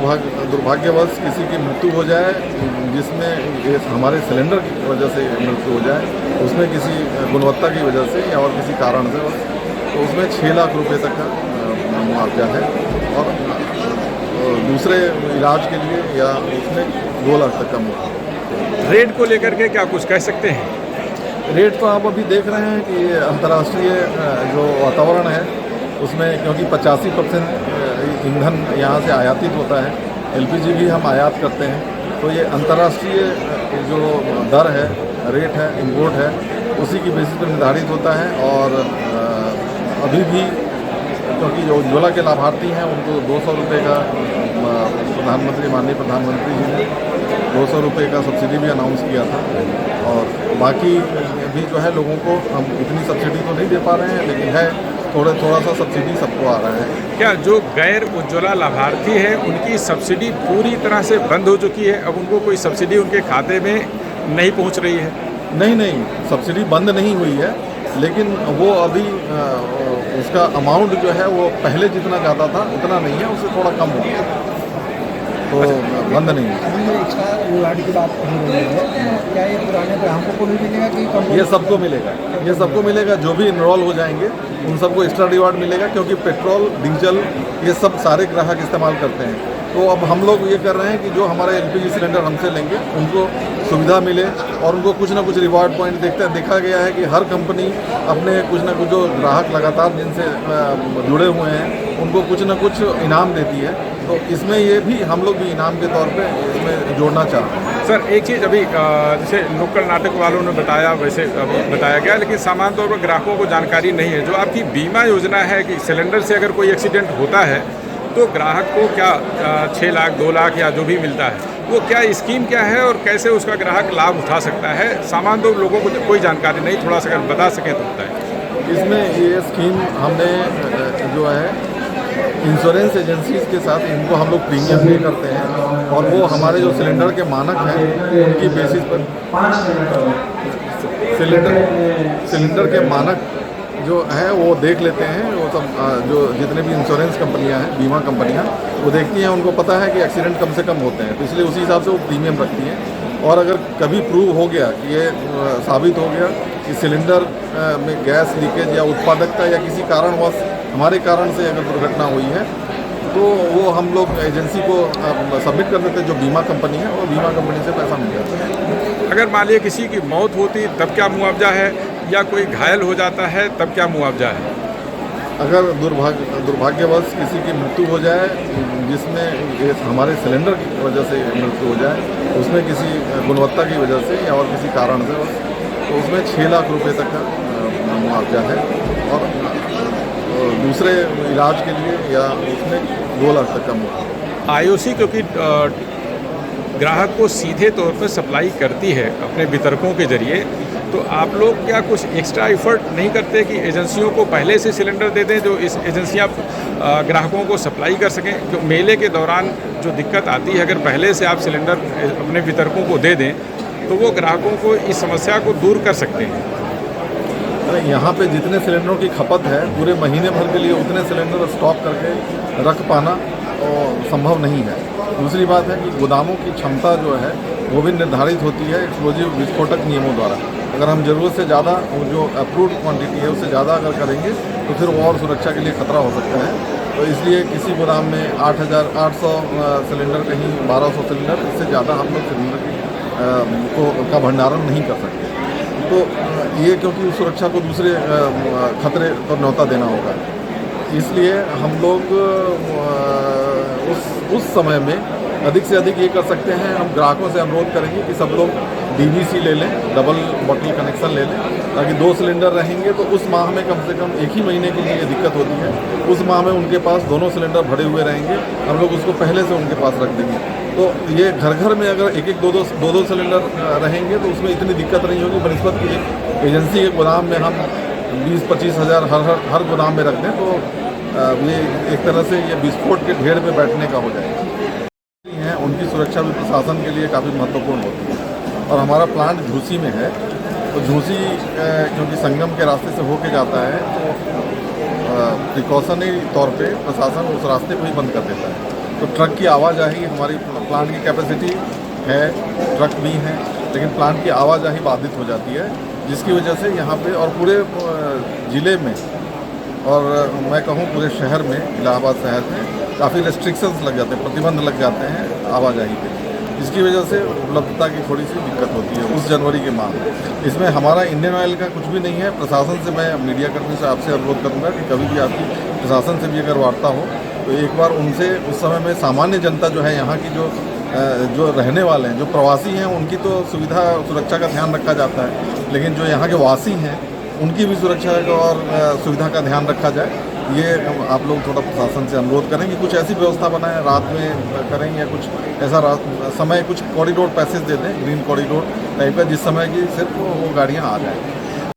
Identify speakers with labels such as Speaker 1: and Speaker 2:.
Speaker 1: दुर्भाग्यवश किसी की मृत्यु हो जाए, जिसमें ये हमारे सिलेंडर की वजह से मृत्यु हो जाए, उसमें किसी गुणवत्ता की वजह से या और किसी कारण से, तो उसमें 6 लाख रुपए तक का मुआवजा है, और दूसरे इलाज के लिए या उसमें 2 लाख तक का मुआवजा।
Speaker 2: रेट को लेकर के क्या कुछ कह सकते हैं?
Speaker 1: रेट तो आप अभी देख रहे हैं कि अंतर्राष्ट्रीय जो वातावरण है उसमें, क्योंकि 85% ईंधन यहाँ से आयातित होता है, एलपीजी भी हम आयात करते हैं, तो ये अंतर्राष्ट्रीय जो दर है, रेट है, इंपोर्ट है, उसी की बेसिस पर निर्धारित होता है। और अभी भी क्योंकि जो उज्ज्वला के लाभार्थी हैं उनको 200 रुपये का माननीय प्रधानमंत्री जी ने 200 रुपये का सब्सिडी भी अनाउंस किया था, और बाकी भी जो है लोगों को हम इतनी सब्सिडी तो नहीं दे पा रहे हैं, लेकिन है थोड़ा सा सब्सिडी सबको आ रहा है।
Speaker 2: क्या जो गैर उज्ज्वला लाभार्थी है उनकी सब्सिडी पूरी तरह से बंद हो चुकी है? अब उनको कोई सब्सिडी उनके खाते में नहीं पहुंच रही है?
Speaker 1: नहीं, सब्सिडी बंद नहीं हुई है, लेकिन वो अभी उसका अमाउंट जो है वो पहले जितना ज़्यादा था उतना नहीं है, उससे थोड़ा कम हो गया, तो बंद नहीं है।
Speaker 3: अभी ये एक्स्ट्रा रिवार्ड की बात हो रही है, क्या ये पुराने ग्राहकों को भी मिलेगा कि
Speaker 1: ये सबको मिलेगा? ये सबको मिलेगा, जो भी इनरोल हो जाएंगे उन सबको एक्स्ट्रा रिवार्ड मिलेगा, क्योंकि पेट्रोल, डीजल ये सब सारे ग्राहक इस्तेमाल करते हैं। तो अब हम लोग ये कर रहे हैं कि जो हमारे एलपीजी सिलेंडर हमसे लेंगे उनको सुविधा मिले, और उनको कुछ ना कुछ रिवार्ड पॉइंट देखा गया है कि हर कंपनी अपने कुछ ना कुछ जो ग्राहक लगातार जिनसे जुड़े हुए हैं उनको कुछ ना कुछ इनाम देती है, तो इसमें ये भी हम लोग भी इनाम के तौर पे इसमें जोड़ना चाहते हैं।
Speaker 2: सर, एक चीज़ अभी जैसे नुक्कड़ नाटक वालों ने बताया, वैसे अभी बताया गया, लेकिन सामान्य तौर पर ग्राहकों को जानकारी नहीं है। जो आपकी बीमा योजना है कि सिलेंडर से अगर कोई एक्सीडेंट होता है तो ग्राहक को क्या 6 लाख, 2 लाख या जो भी मिलता है, वो क्या स्कीम क्या है और कैसे उसका ग्राहक लाभ उठा सकता है? सामान्य तौर लोगों को कोई जानकारी नहीं, थोड़ा सा अगर बता सकें तो बताएं।
Speaker 1: इसमें ये स्कीम हमने जो है इंश्योरेंस एजेंसीज के साथ इनको हम लोग प्रीमियम पे करते हैं, और वो हमारे जो सिलेंडर के मानक हैं उनकी बेसिस पर सिलेंडर के मानक जो है वो देख लेते हैं। वो सब जो जितने भी इंश्योरेंस कंपनियां हैं, बीमा कंपनियां, वो देखती हैं, उनको पता है कि एक्सीडेंट कम से कम होते हैं, तो इसलिए उसी हिसाब से वो प्रीमियम रखती हैं। और अगर कभी प्रूव हो गया कि ये साबित हो गया कि सिलेंडर में गैस लीकेज या उत्पादकता या किसी कारणवश हमारे कारण से अगर दुर्घटना हुई है, तो वो हम लोग एजेंसी को सबमिट कर देते हैं, जो बीमा कंपनी है, और बीमा कंपनी से पैसा मिल जाता है।
Speaker 2: अगर मान लिया किसी की मौत होती तब क्या मुआवजा है, या कोई घायल हो जाता है तब क्या मुआवजा है?
Speaker 1: अगर दुर्भाग्यवश किसी की मृत्यु हो जाए, जिसमें ये हमारे सिलेंडर की वजह से मृत्यु हो जाए, उसमें किसी गुणवत्ता की वजह से या और किसी कारण से, तो उसमें 6 लाख रुपए तक का मुआवजा है, और दूसरे इलाज के लिए या उसमें 2 लाख तक का मुआवजा।
Speaker 2: आईओसी क्योंकि ग्राहक को सीधे तौर पर सप्लाई करती है अपने वितरकों के जरिए, तो आप लोग क्या कुछ एक्स्ट्रा एफर्ट नहीं करते कि एजेंसियों को पहले से सिलेंडर दे दें, जो इस एजेंसियां ग्राहकों को सप्लाई कर सकें? जो मेले के दौरान जो दिक्कत आती है, अगर पहले से आप सिलेंडर अपने वितरकों को दे दें तो वो ग्राहकों को इस समस्या को दूर कर सकते हैं।
Speaker 1: यहाँ पे जितने सिलेंडरों की खपत है, पूरे महीने भर के लिए उतने सिलेंडर स्टॉक करके रख पाना संभव नहीं है। दूसरी बात है कि गोदामों की क्षमता जो है वो भी निर्धारित होती है एक्सप्लोजिव विस्फोटक नियमों द्वारा। अगर हम ज़रूरत से ज़्यादा जो अप्रूव्ड क्वांटिटी है उससे ज़्यादा अगर करेंगे तो फिर वो और सुरक्षा के लिए खतरा हो सकता है। तो इसलिए किसी गोदाम में 800 सिलेंडर, कहीं 1200 सिलेंडर, इससे ज़्यादा हम लोग सिलेंडर का भंडारण नहीं कर सकते। तो ये क्योंकि सुरक्षा को दूसरे खतरे पर न्योता देना होगा, इसलिए हम लोग उस समय में अधिक से अधिक ये कर सकते हैं। हम ग्राहकों से अनुरोध करेंगे कि सब लोग DVC ले लें, डबल बॉटल कनेक्शन ले लें, ताकि 2 सिलेंडर रहेंगे तो उस माह में कम से कम एक ही महीने के लिए ये दिक्कत होती है, उस माह में उनके पास दोनों सिलेंडर भरे हुए रहेंगे। हम लोग उसको पहले से उनके पास रख देंगे, तो ये घर घर में अगर एक 2 सिलेंडर रहेंगे तो उसमें इतनी दिक्कत नहीं होगी। बनस्पत की एजेंसी के गोदाम में हम 20-25 हज़ार हर गोदाम में रख दें तो ये एक तरह से ये विस्फोट के ढेर पे बैठने का हो जाएगा। उनकी सुरक्षा भी प्रशासन के लिए काफ़ी महत्वपूर्ण होती है। और हमारा प्लांट झूसी में है, तो झूसी क्योंकि संगम के रास्ते से होके जाता है, तो प्रिकॉशनरी तौर पे प्रशासन उस रास्ते को ही बंद कर देता है। तो ट्रक की आवाजाही, हमारी प्लांट की कैपेसिटी है, ट्रक भी हैं, लेकिन प्लांट की आवाजाही बाधित हो जाती है, जिसकी वजह से यहाँ पे और पूरे ज़िले में और मैं कहूँ पूरे शहर में, इलाहाबाद शहर में काफ़ी रेस्ट्रिक्शंस लग जाते हैं, प्रतिबंध लग जाते हैं आवाजाही पे, जिसकी वजह से उपलब्धता की थोड़ी सी दिक्कत होती है उस जनवरी के माह में। इसमें हमारा इंडियन ऑयल का कुछ भी नहीं है। प्रशासन से, मैं मीडिया कर्मी से आपसे अनुरोध करूँगा कि कभी भी आपकी प्रशासन से भी अगर वार्ता हो तो एक बार उनसे उस समय में सामान्य जनता जो है यहाँ की जो रहने वाले हैं, जो प्रवासी हैं, उनकी तो सुविधा सुरक्षा का ध्यान रखा जाता है, लेकिन जो यहाँ के वासी हैं उनकी भी सुरक्षा और सुविधा का ध्यान रखा जाए। ये आप लोग थोड़ा प्रशासन से अनुरोध करें कि कुछ ऐसी व्यवस्था बनाएं, रात में करें या कुछ ऐसा समय, कुछ कॉरिडोर पैसेज दे दें, ग्रीन कॉरिडोर टाइप का, जिस समय की सिर्फ वो गाड़ियाँ आ जाएँ।